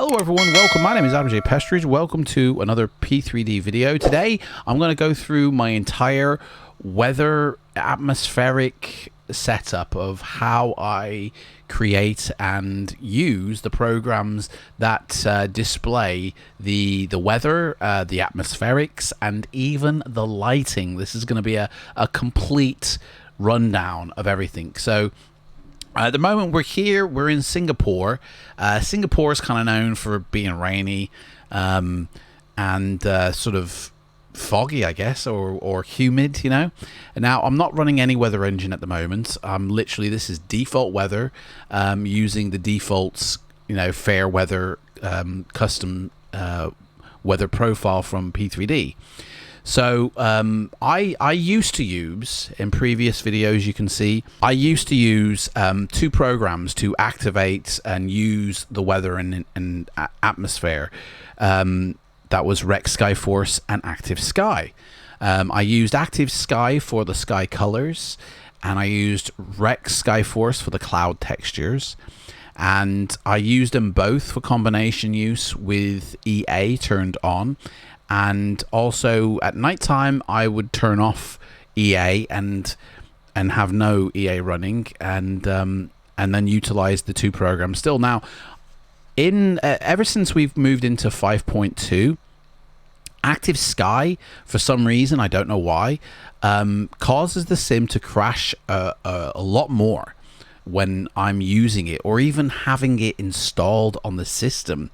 Hello everyone, welcome. My name is Adam J. Pestridge. Welcome to another P3D video. Today I'm going to go through my entire weather atmospheric setup of how I create and use the programs that display the weather, the atmospherics, and even the lighting. This is going to be a complete rundown of everything. So at the moment we're in Singapore. Singapore is kind of known for being rainy and sort of foggy, I guess, or humid, you know. And now I'm not running any weather engine at the moment. Literally, this is default weather, using the defaults, you know, fair weather custom weather profile from P3D. So I used to use, in previous videos you can see, I used to use two programs to activate and use the weather and atmosphere. That was Rec Skyforce and Active Sky. I used Active Sky for the sky colors, and I used Rec Skyforce for the cloud textures. And I used them both for combination use with EA turned on. And also at nighttime, I would turn off EA and have no EA running, and then utilize the two programs still. Now, ever since we've moved into 5.2, Active Sky, for some reason, I don't know why, causes the sim to crash a lot more when I'm using it, or even having it installed on the system.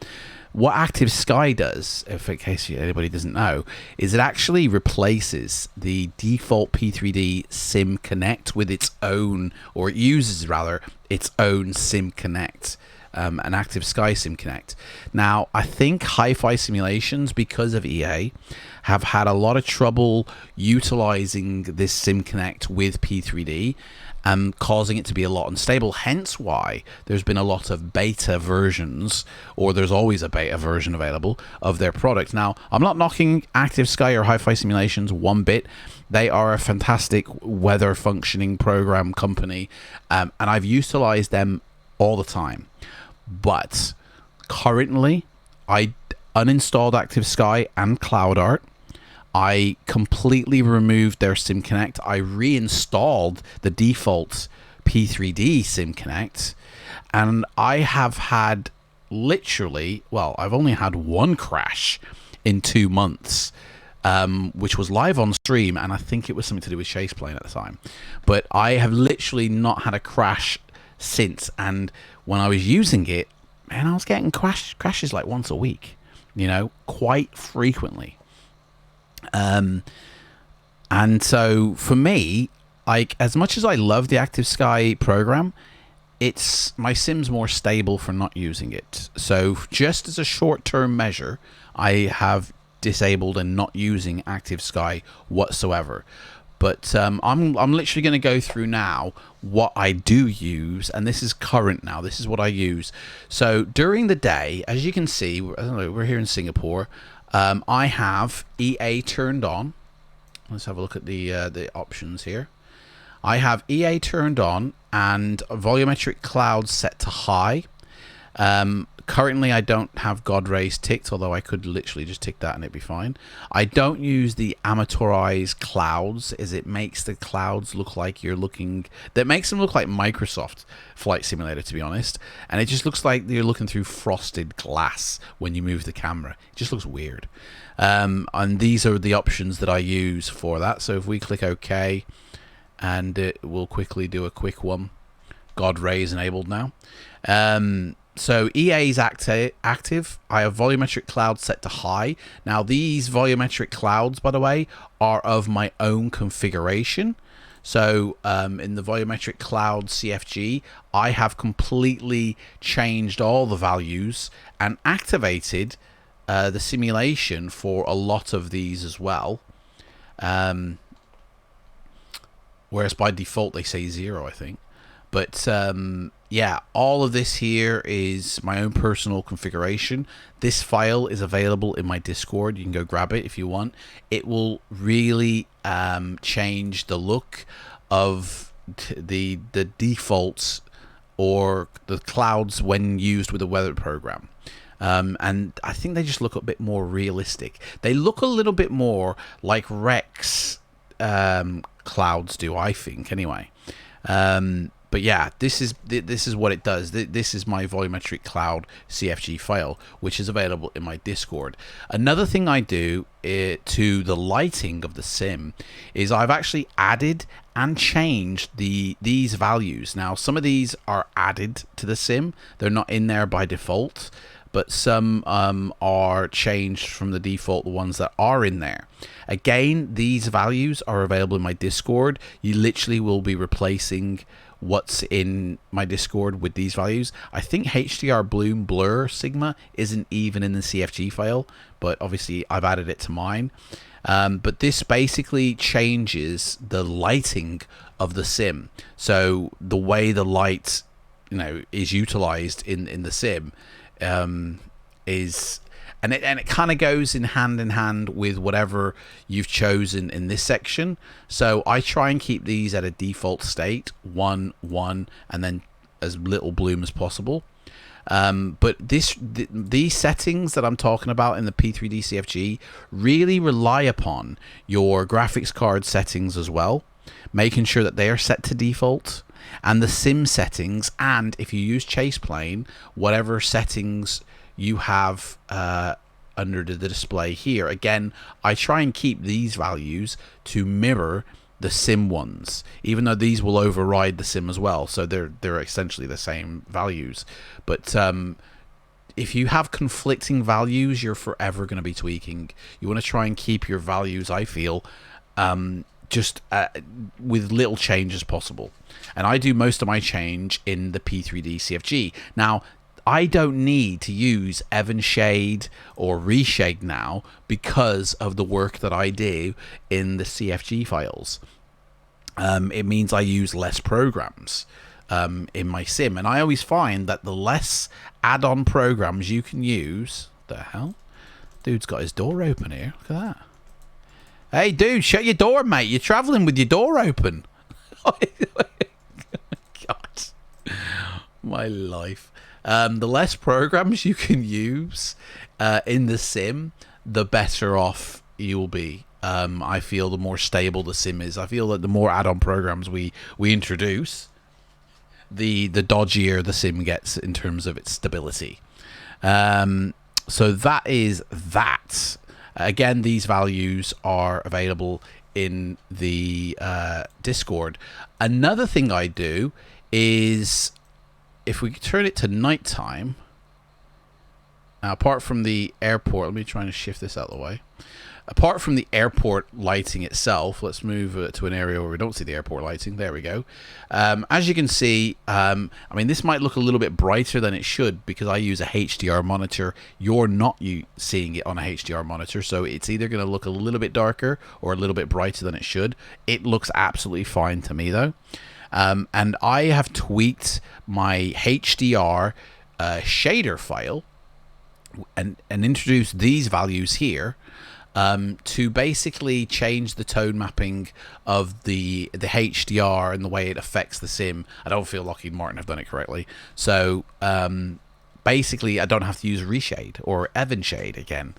What Active Sky does, if in case anybody doesn't know, is it actually replaces the default P3D Sim Connect with its own, or it uses rather its own Sim Connect, an Active Sky Sim Connect. Now, I think Hi-Fi Simulations, because of EA, have had a lot of trouble utilizing this Sim Connect with P3D, causing it to be a lot unstable, hence why there's been a lot of beta versions, or there's always a beta version available of their product. Now, I'm not knocking Active Sky or Hi-Fi Simulations one bit. They are a fantastic weather functioning program company, and I've utilized them all the time. But currently, I uninstalled Active Sky and CloudArt. I completely removed their Sim Connect. I reinstalled the default P3D Sim Connect, and I have had literally, well, I've only had one crash in 2 months, which was live on stream, and I think it was something to do with Chase playing at the time. But I have literally not had a crash since, and when I was using it, man, I was getting crashes like once a week, you know, quite frequently. And so for me, like, as much as I love the Active Sky program, it's my sim's more stable for not using it. So just as a short-term measure, I have disabled and not using Active Sky whatsoever. But I'm literally going to go through now what I do use, and this is current now. This is what I use. So during the day, as you can see, I don't know, we're here in Singapore. I have EA turned on. Let's have a look at the options here. I have EA turned on and volumetric clouds set to high. Currently, I don't have God rays ticked, although I could literally just tick that and it'd be fine. I don't use the amateurize clouds, as it makes the clouds look like you're looking... That makes them look like Microsoft Flight Simulator, to be honest. And it just looks like you're looking through frosted glass when you move the camera. It just looks weird. And these are the options that I use for that. So if we click OK, and it will quickly do a quick one. God rays enabled now. So EA is active. I have volumetric clouds set to high. Now these volumetric clouds, by the way, are of my own configuration. So in the volumetric cloud CFG, I have completely changed all the values and activated the simulation for a lot of these as well. Whereas by default they say 0, I think. But yeah, all of this here is my own personal configuration. This file is available in my Discord. You can go grab it if you want. It will really change the look of the defaults or the clouds when used with a weather program. And I think they just look a bit more realistic. They look a little bit more like Rex clouds do, I think, anyway. But yeah, this is what it does. This is my volumetric cloud CFG file, which is available in my Discord. Another thing I do to the lighting of the sim is I've actually added and changed these values. Now, some of these are added to the sim. They're not in there by default, but some are changed from the default, the ones that are in there. Again, these values are available in my Discord. You literally will be replacing what's in my Discord with these values. I think HDR Bloom Blur Sigma isn't even in the CFG file, but obviously I've added it to mine. But this basically changes the lighting of the sim. So the way the light, is utilized in the sim is, and it kind of goes in hand with whatever you've chosen in this section. So I try and keep these at a default state, 1, 1, and then as little bloom as possible. But these settings that I'm talking about in the P3D CFG really rely upon your graphics card settings as well, making sure that they are set to default, and the sim settings, and if you use Chase Plane, whatever settings you have under the display here. Again, I try and keep these values to mirror the sim ones, even though these will override the sim as well, so they're essentially the same values. But if you have conflicting values, you're forever going to be tweaking. You want to try and keep your values, I feel, just with little change as possible. And I do most of my change in the P3D CFG. Now, I don't need to use Evanshade or Reshade now because of the work that I do in the CFG files. It means I use less programs in my sim, and I always find that the less add-on programs you can use... The hell? Dude's got his door open here. Look at that. Hey, dude, shut your door, mate. You're traveling with your door open. Oh my God. My life. The less programs you can use in the sim, the better off you'll be. I feel the more stable the sim is. I feel that the more add-on programs we introduce, the dodgier the sim gets in terms of its stability. So that is that. Again, these values are available in the Discord. Another thing I do is, if we turn it to nighttime, now apart from the airport, let me try and shift this out of the way. Apart from the airport lighting itself, let's move to an area where we don't see the airport lighting. There we go. As you can see, I mean, this might look a little bit brighter than it should because I use a HDR monitor. You're not seeing it on a HDR monitor, so it's either going to look a little bit darker or a little bit brighter than it should. It looks absolutely fine to me, though. And I have tweaked my HDR shader file and introduced these values here to basically change the tone mapping of the HDR and the way it affects the sim. I don't feel Lockheed Martin have done it correctly. So basically, I don't have to use Reshade or Evanshade again.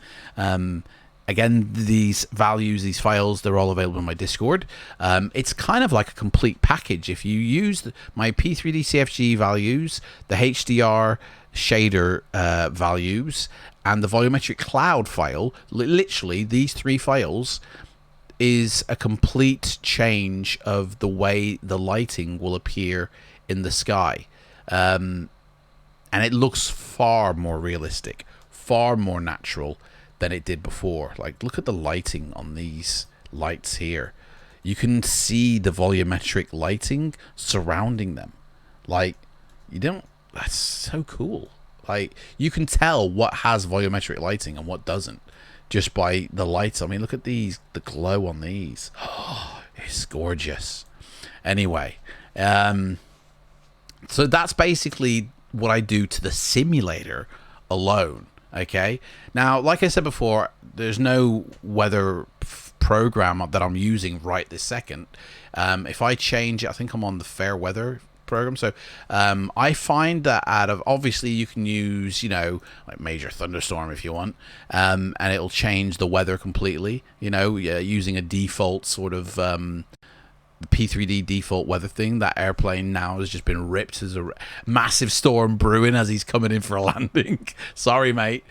Again, these values, these files, they're all available in my Discord. It's kind of like a complete package. If you use my P3D CFG values, the HDR shader values, and the volumetric cloud file, literally these three files is a complete change of the way the lighting will appear in the sky. And it looks far more realistic, far more natural than it did before. Like, look at the lighting on these lights here. You can see the volumetric lighting surrounding them. Like, that's so cool. Like, you can tell what has volumetric lighting and what doesn't just by the lights. I mean, look at these, the glow on these. Oh, it's gorgeous. Anyway, so that's basically what I do to the simulator alone. Okay. Now, like I said before, there's no weather program that I'm using right this second. If I change it, I think I'm on the fair weather program. So I find that out of, obviously you can use, you know, like Major Thunderstorm if you want, and it'll change the weather completely, you know, using a default sort of P3D default weather thing. That airplane now has just been ripped. There's a massive storm brewing as he's coming in for a landing. Sorry, mate.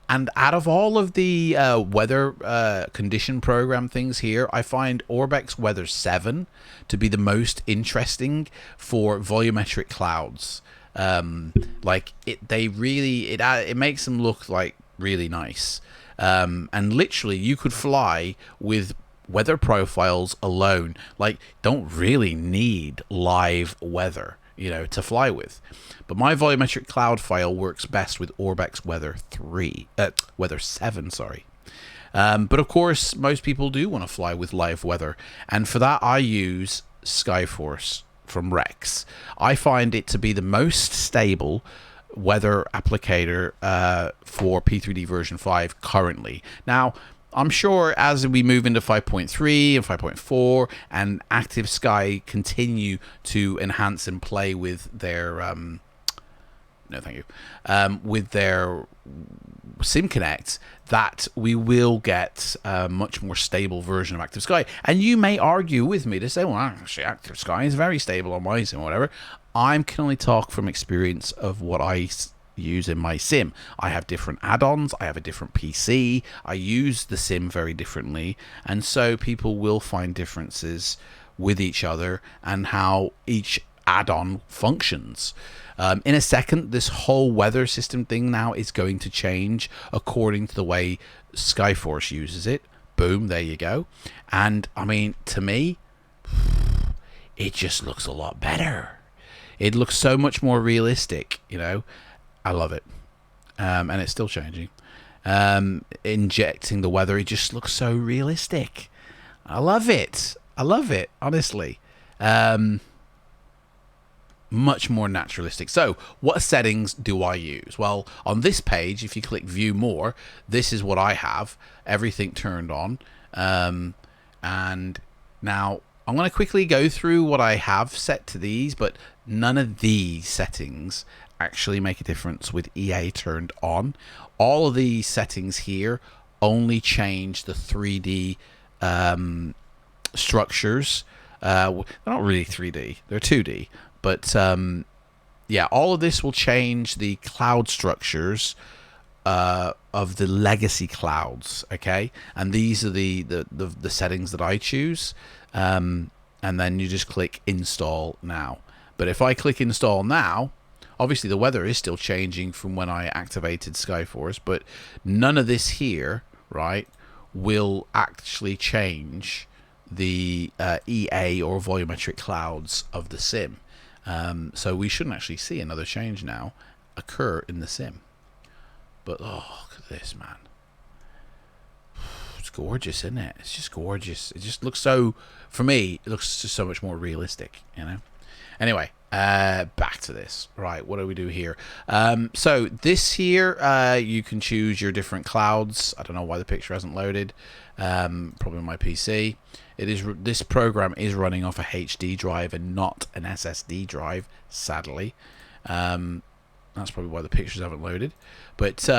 And out of all of the weather condition program things here, I find Orbex Weather 7 to be the most interesting for volumetric clouds. Like it makes them look like really nice. And literally you could fly with weather profiles alone. Like, don't really need live weather, you know, to fly with. But my volumetric cloud file works best with Orbex Weather 7, sorry. But of course, most people do want to fly with live weather, and for that I use Skyforce from Rex. I find it to be the most stable weather applicator for P3D version 5 currently. Now, I'm sure as we move into 5.3 and 5.4 and Active Sky continue to enhance and play with their no thank you with their SimConnect, that we will get a much more stable version of Active Sky. And you may argue with me to say, well, actually Active Sky is very stable on my sim or whatever. I can only talk from experience of what I use in my sim. I have different add-ons, I have a different PC, I use the sim very differently, and so people will find differences with each other and how each add-on functions. In a second, this whole weather system thing now is going to change according to the way Skyforce uses it. Boom, there you go. And I mean, to me, it just looks a lot better. It looks so much more realistic, you know. I love it. And it's still changing. Injecting the weather, it just looks so realistic. I love it. I love it, honestly. Much more naturalistic. So, what settings do I use? Well, on this page, if you click View More, this is what I have. Everything turned on. And now, I'm going to quickly go through what I have set to these, but none of these settings actually make a difference with EA turned on. All of these settings here only change the 3D structures. They're not really 3D, they're 2D. But yeah, all of this will change the cloud structures of the legacy clouds, okay? And these are the settings that I choose. And then you just click Install Now. But if I click Install Now, obviously the weather is still changing from when I activated Skyforce, but none of this here, right, will actually change the EA or volumetric clouds of the sim. So we shouldn't actually see another change now occur in the sim. But oh, look at this, man. It's gorgeous, isn't it? It's just gorgeous. It just looks so, for me, it looks just so much more realistic, you know? Anyway, back to this. Right, what do we do here? So this here, you can choose your different clouds. I don't know why the picture hasn't loaded. Probably on my PC. This program is running off a HD drive and not an SSD drive, sadly. That's probably why the pictures haven't loaded. But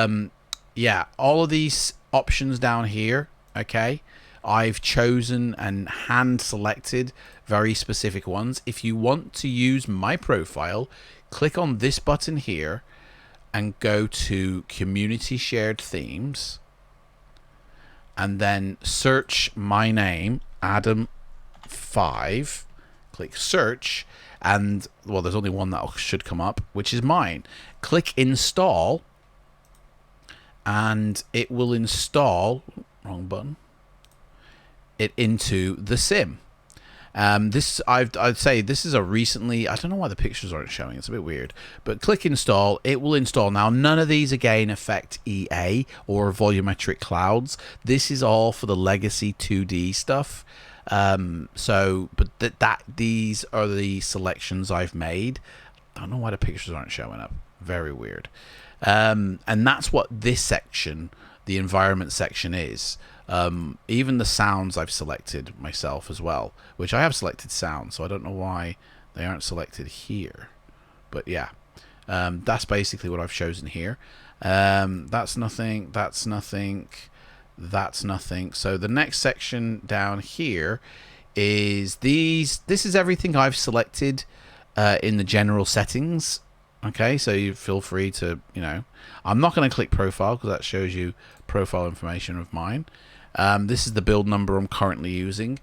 yeah, all of these options down here, okay, I've chosen and hand selected very specific ones. If you want to use my profile, click on this button here and go to Community Shared Themes, and then search my name, Adam5. Click search, and well, there's only one that should come up, which is mine. Click install, and it will install, wrong button, it into the sim. This I'd say this is a recently, I don't know why the pictures aren't showing, it's a bit weird, but click install, it will install. Now none of these again affect EA or volumetric clouds. This is all for the legacy 2D stuff. But these are the selections I've made. I don't know why the pictures aren't showing up, very weird. And that's what this section, the environment section, is. Even the sounds I've selected myself as well, which I have selected sound, so I don't know why They aren't selected here, but yeah, that's basically what I've chosen here. That's nothing, that's nothing, that's nothing. So the next section down here is these. This is everything I've selected in the general settings. Okay, so you feel free to, I'm not going to click profile because that shows you profile information of mine. This is the build number I'm currently using.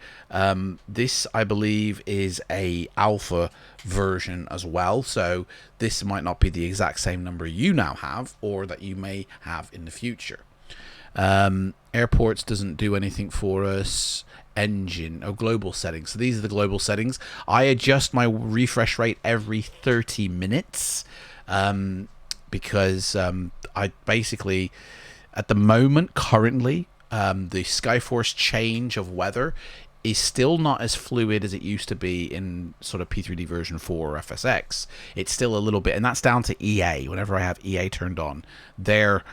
This, I believe, is a alpha version as well, so this might not be the exact same number you now have or that you may have in the future. Airports doesn't do anything for us. Engine or global settings. So these are the global settings. I adjust my refresh rate every 30 minutes because I basically, at the moment, currently, the Skyforce change of weather is still not as fluid as it used to be in sort of P3D version 4 or FSX. It's still a little bit, and that's down to EA. Whenever I have EA turned on, their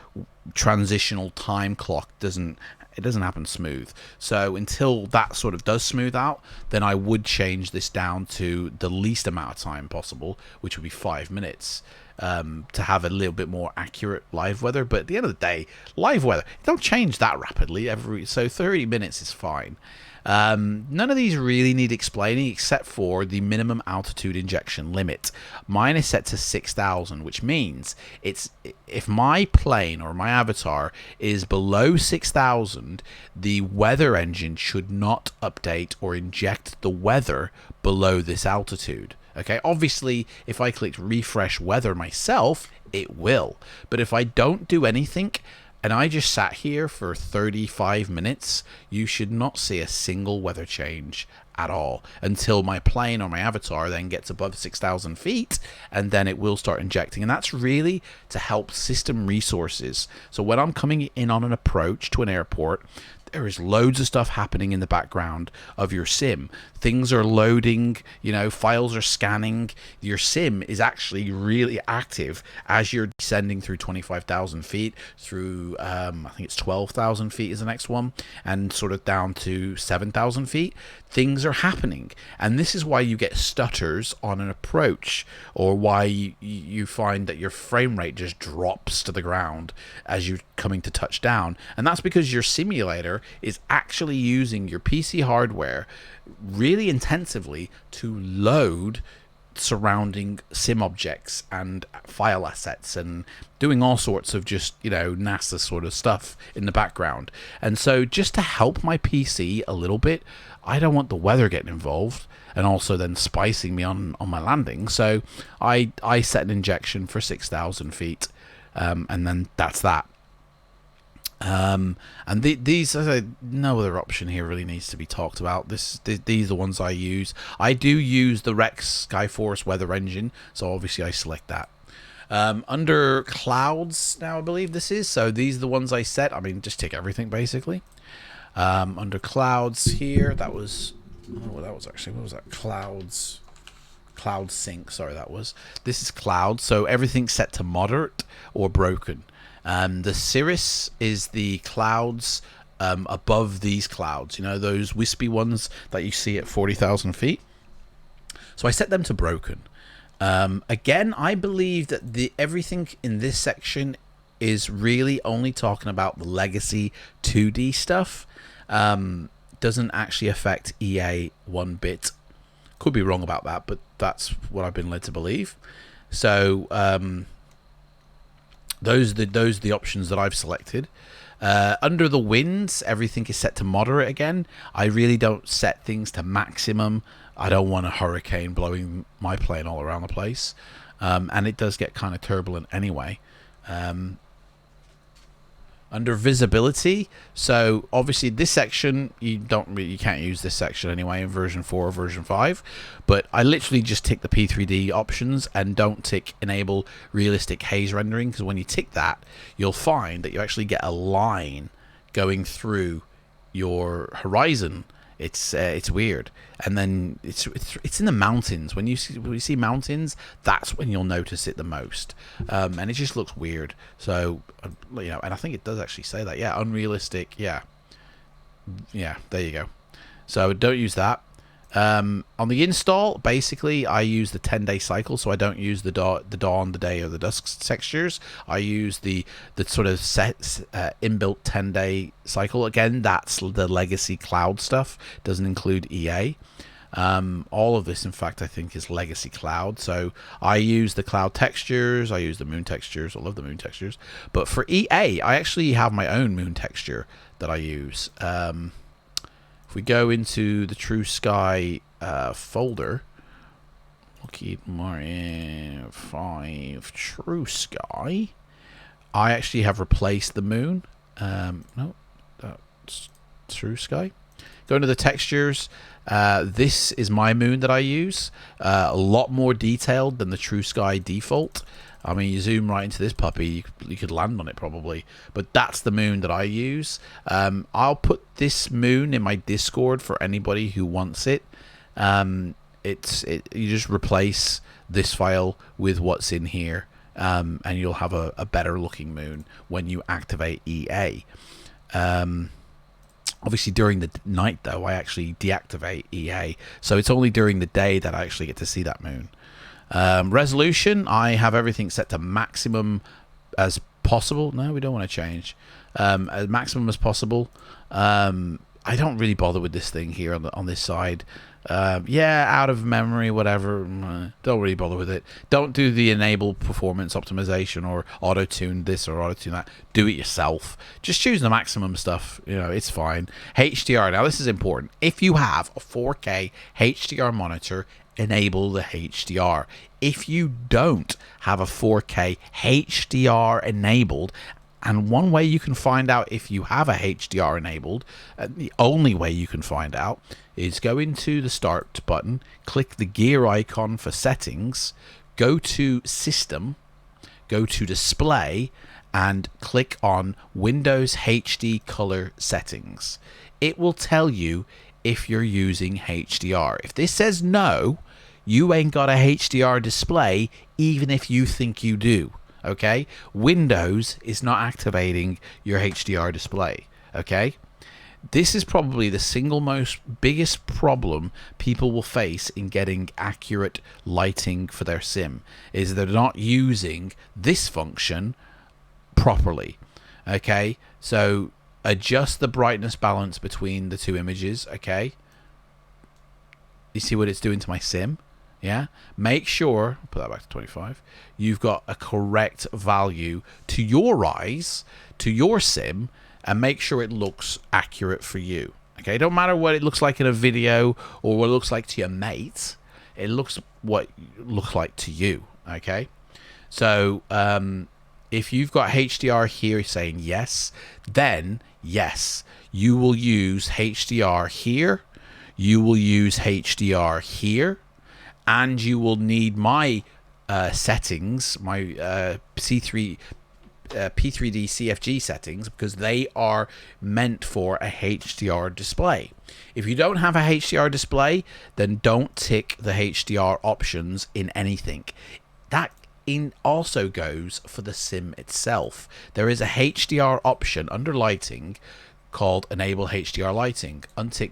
transitional time clock doesn't happen smooth. So until that sort of does smooth out, then I would change this down to the least amount of time possible, which would be 5 minutes, to have a little bit more accurate live weather. But at the end of the day, live weather, it don't change that rapidly. So 30 minutes is fine. None of these really need explaining except for the minimum altitude injection limit. Mine is set to 6,000, which means if my plane or my avatar is below 6,000, the weather engine should not update or inject the weather below this altitude. Okay, obviously, if I clicked refresh weather myself, it will. But if I don't do anything, and I just sat here for 35 minutes, you should not see a single weather change at all until my plane or my avatar then gets above 6,000 feet, and then it will start injecting. And that's really to help system resources. So when I'm coming in on an approach to an airport, there is loads of stuff happening in the background of your sim. Things are loading, files are scanning. Your sim is actually really active as you're descending through 25,000 feet, through, I think it's 12,000 feet is the next one, and sort of down to 7,000 feet. Things are happening. And this is why you get stutters on an approach, or why you find that your frame rate just drops to the ground as you're coming to touch down. And that's because your simulator is actually using your PC hardware really intensively to load surrounding sim objects and file assets and doing all sorts of just, NASA sort of stuff in the background. And so just to help my PC a little bit, I don't want the weather getting involved and also then spicing me on my landing. So I set an injection for 6,000 feet, and then that's that. And these, no other option here really needs to be talked about. These are the ones I use. I do use the Rex Skyforce weather engine, so obviously I select that. Under clouds now, I believe this is. So these are the ones I set. I mean, just tick everything basically. Under clouds here, that was, what was that? Cloud sync. Sorry, that was. This is cloud. So everything's set to moderate or broken. The cirrus is the clouds above these clouds, those wispy ones that you see at 40,000 feet. So I set them to broken. Again, I believe that everything in this section is really only talking about the legacy 2D stuff. Doesn't actually affect EA one bit. Could be wrong about that, but that's what I've been led to believe. So those are the options that I've selected. Under the winds, everything is set to moderate again. I really don't set things to maximum. I don't want a hurricane blowing my plane all around the place. And it does get kind of turbulent anyway. Under visibility, so obviously this section you can't use this section anyway in version 4 or version 5, but I literally just tick the P3D options and don't tick enable realistic haze rendering, because when you tick that, you'll find that you actually get a line going through your horizon. It's weird. And then it's in the mountains. When you see mountains, that's when you'll notice it the most. And it just looks weird. So, and I think it does actually say that. Yeah, unrealistic. Yeah, there you go. So don't use that. On the install, basically, I use the 10-day cycle, so I don't use the dawn, the day, or the dusk textures. I use the sort of inbuilt 10-day cycle. Again, that's the legacy cloud stuff. Doesn't include EA. All of this, in fact, I think is legacy cloud. So I use the cloud textures. I use the moon textures. I love the moon textures. But for EA, I actually have my own moon texture that I use. If we go into the True Sky folder, Lockheed Martin 5 True Sky, I actually have replaced the moon. No, that's True Sky. Go into the textures. This is my moon that I use. A lot more detailed than the True Sky default. I mean, you zoom right into this puppy, you could land on it probably. But that's the moon that I use. I'll put this moon in my Discord for anybody who wants it. You just replace this file with what's in here, and you'll have a better looking moon when you activate EA. Obviously, during the night, though, I actually deactivate EA. So it's only during the day that I actually get to see that moon. Resolution, I have everything set to maximum as possible. No, we don't want to change. As maximum as possible. I don't really bother with this thing here on this side. Yeah, out of memory, whatever. Don't really bother with it. Don't do the enable performance optimization or auto-tune this or auto-tune that. Do it yourself. Just choose the maximum stuff. You know, it's fine. HDR. Now, this is important. If you have a 4K HDR monitor, enable the HDR. If you don't have a 4K HDR enabled, and one way you can find out if you have a HDR enabled, the only way you can find out, is go into the start button, click the gear icon for settings, go to system, go to display, and click on Windows HD color settings. It will tell you if you're using HDR. If this says no, you ain't got a HDR display, even if you think you do. Okay, Windows is not activating your HDR display. Okay, this is probably the single most biggest problem people will face in getting accurate lighting for their sim, is they're not using this function properly. Okay, so adjust the brightness balance between the two images. Okay, you see what it's doing to my sim? Yeah, make sure, put that back to 25, you've got a correct value to your eyes, to your sim, and make sure it looks accurate for you. Okay, don't matter what it looks like in a video or what it looks like to your mates, it looks what it looks like to you. Okay, so if you've got HDR here saying yes, then yes, you will use HDR here, you will use HDR here, and you will need my settings, my P3D CFG settings, because they are meant for a HDR display. If you don't have a HDR display, then don't tick the HDR options in anything. That also goes for the sim itself. There is a HDR option under lighting called Enable HDR Lighting. Untick,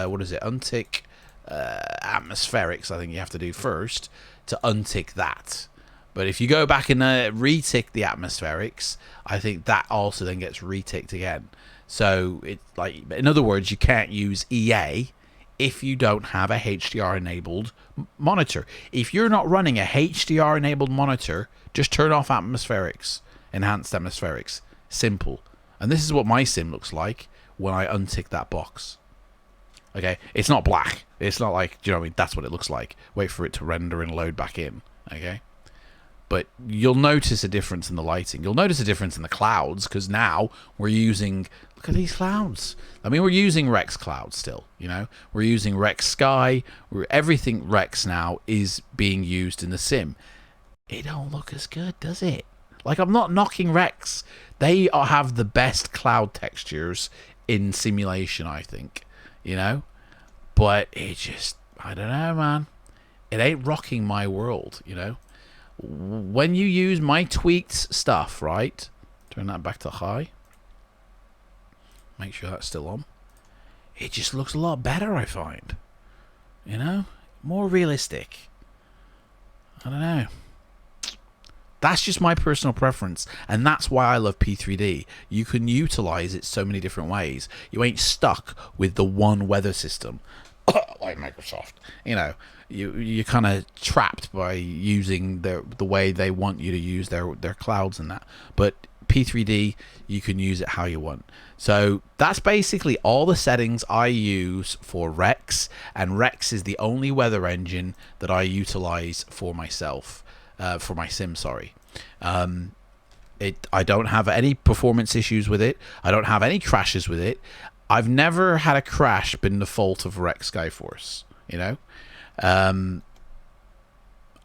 what is it? Untick atmospherics, I think you have to do first to untick that. But if you go back and retick the atmospherics, I think that also then gets reticked again. So it, like, in other words, you can't use EA if you don't have a HDR enabled monitor. If you're not running a HDR enabled monitor, just turn off atmospherics, enhanced atmospherics. Simple. And this is what my sim looks like when I untick that box. Okay, it's not black. It's not like, do you know what I mean? That's what it looks like. Wait for it to render and load back in. Okay, but you'll notice a difference in the lighting. You'll notice a difference in the clouds, because now we're using, look at these clouds. I mean, we're using Rex clouds still, you know? We're using Rex Sky. Everything Rex now is being used in the sim. It don't look as good, does it? Like, I'm not knocking Rex. They have the best cloud textures in simulation, I think, you know? But it just, I don't know, man. It ain't rocking my world, you know? When you use my tweaked stuff, right? Turn that back to high. Make sure that's still on. It just looks a lot better, I find. You know? More realistic. I don't know. That's just my personal preference, and that's why I love P3D. You can utilize it so many different ways. You ain't stuck with the one weather system like Microsoft. You know, you're kind of trapped by using the way they want you to use their clouds and that. But P3D, you can use it how you want. So that's basically all the settings I use for Rex, and Rex is the only weather engine that I utilize for myself. For my sim, sorry. I don't have any performance issues with it. I don't have any crashes with it. I've never had a crash been the fault of Rex Skyforce, you know. I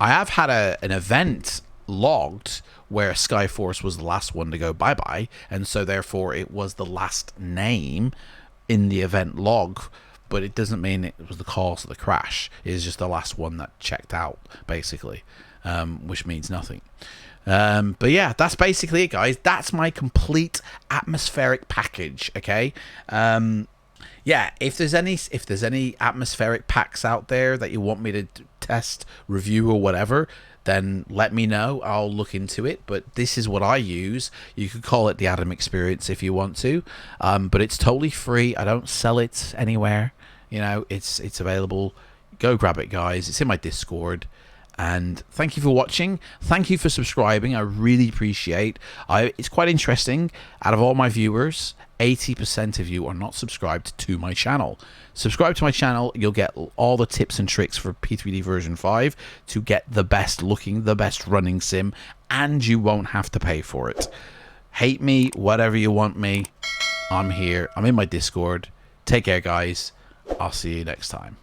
have had an event logged where Skyforce was the last one to go bye-bye, and so therefore it was the last name in the event log, but it doesn't mean it was the cause of the crash. It is just the last one that checked out, basically. Which means nothing. But yeah, that's basically it, guys. That's my complete atmospheric package. Okay. Yeah, if there's any atmospheric packs out there that you want me to test, review, or whatever, then let me know. I'll look into it. But this is what I use. You could call it the Adam Experience if you want to, but it's totally free. I don't sell it anywhere. You know, it's available. Go grab it, guys. It's in my Discord. And thank you for watching. Thank you for subscribing. I really appreciate. It's quite interesting. Out of all my viewers, 80% of you are not subscribed to my channel. Subscribe to my channel. You'll get all the tips and tricks for P3D version 5 to get the best looking, the best running sim, and you won't have to pay for it. Hate me, whatever you want me. I'm here. I'm in my Discord. Take care, guys. I'll see you next time.